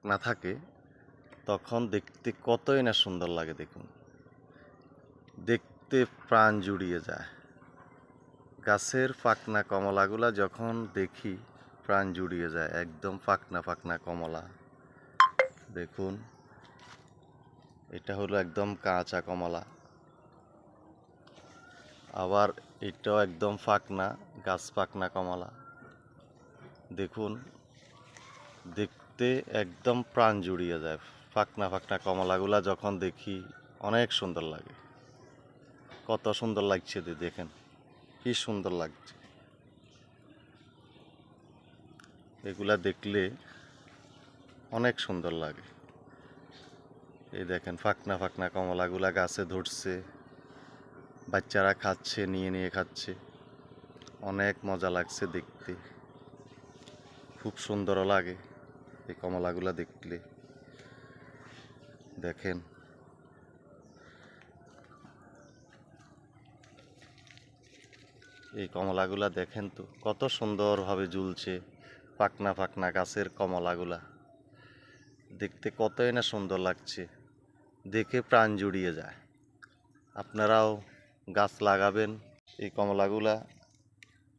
ফাঁকনা থাকে তখন দেখতে কতই না সুন্দর লাগে। দেখুন, দেখতে প্রাণ জুড়িয়ে যায়। গাছের ফাঁকনা কমলাগুলা যখন দেখি প্রাণ জুড়িয়ে যায়। একদম ফাঁকনা ফাঁকনা কমলা। দেখুন, এটা হলো একদম কাঁচা কমলা। আবার এটাও একদম ফাঁকনা, গাছ ফাঁকনা কমলা। দেখুন, দেখতে একদম প্রাণ জুড়িয়ে যায়। ফাঁকনা ফাঁকনা কমলাগুলা যখন দেখি অনেক সুন্দর লাগে। কত সুন্দর লাগছে দেখেন, কি সুন্দর লাগছে। এগুলা দেখলে অনেক সুন্দর লাগে। এই দেখেন, ফাঁকনা ফাঁকনা কমলাগুলা গাছে ধরছে, বাচ্চারা খাচ্ছে, নিয়ে নিয়ে খাচ্ছে। অনেক মজা লাগছে দেখতে, খুব সুন্দরও লাগে এই কমলাগুলা দেখলে। দেখেন, এই কমলাগুলা দেখেন তো কত সুন্দরভাবে ঝুলছে। ফাঁকনা ফাঁকনা গাছের কমলাগুলা দেখতে কতই না সুন্দর লাগছে, দেখে প্রাণ জুড়িয়ে যায়। আপনারাও গাছ লাগাবেন। এই কমলাগুলা,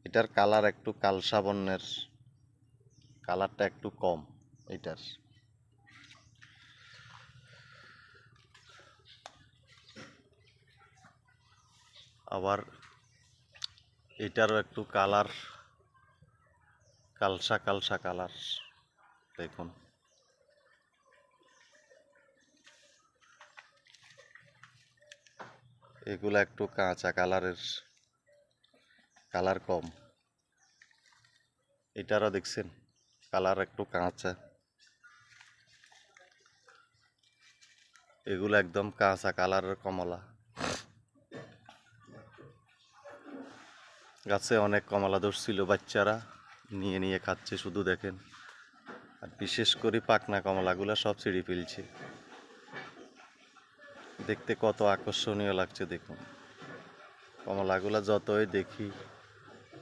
এটার কালার একটু কালসা বর্ণের, কালারটা একটু কম এটার। আবার এটারও একটু কালার কালসা কালসা কালার। দেখুন, এগুলা একটু কাঁচা কালারের, কালার কম। এটারও দেখছেন কালার একটু কাঁচা। এগুলো একদম কাঁচা কালারের কমলা। গাছে অনেক কমলা ধরছিল, বাচ্চারা নিয়ে নিয়ে খাচ্ছে শুধু। দেখেন, আর বিশেষ করে পাকনা কমলাগুলো সব ছিঁড়ে ফেলছে। দেখতে কত আকর্ষণীয় লাগছে দেখুন। কমলাগুলো যতই দেখি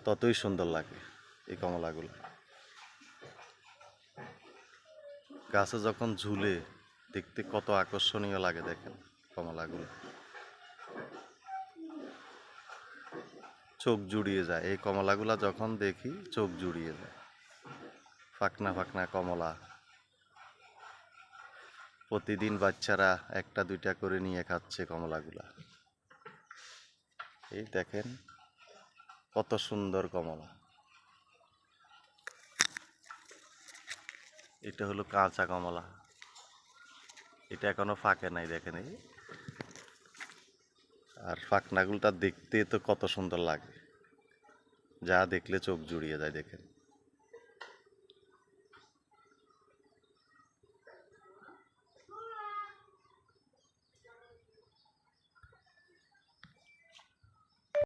ততই সুন্দর লাগে। এই কমলাগুলো গাছে যখন ঝুলে দেখতে কত আকর্ষণীয় লাগে। দেখেন কমলাগুলো, চোখ জুড়িয়ে যায়। এই কমলাগুলা যখন দেখি চোখ জুড়িয়ে যায়। ফাঁকনা ফাঁকনা কমলা, প্রতিদিন বাচ্চারা একটা দুইটা করে নিয়ে খাচ্ছে কমলাগুলা। এই দেখেন কত সুন্দর কমলা। এটা হলো কাঁচা কমলা, এটা এখনো ফাঁকে নাই। দেখেন, এই আর ফাঁকনাগুলোটা দেখতে তো কত সুন্দর লাগে, যা দেখলে চোখ জুড়িয়ে যায়। দেখেন।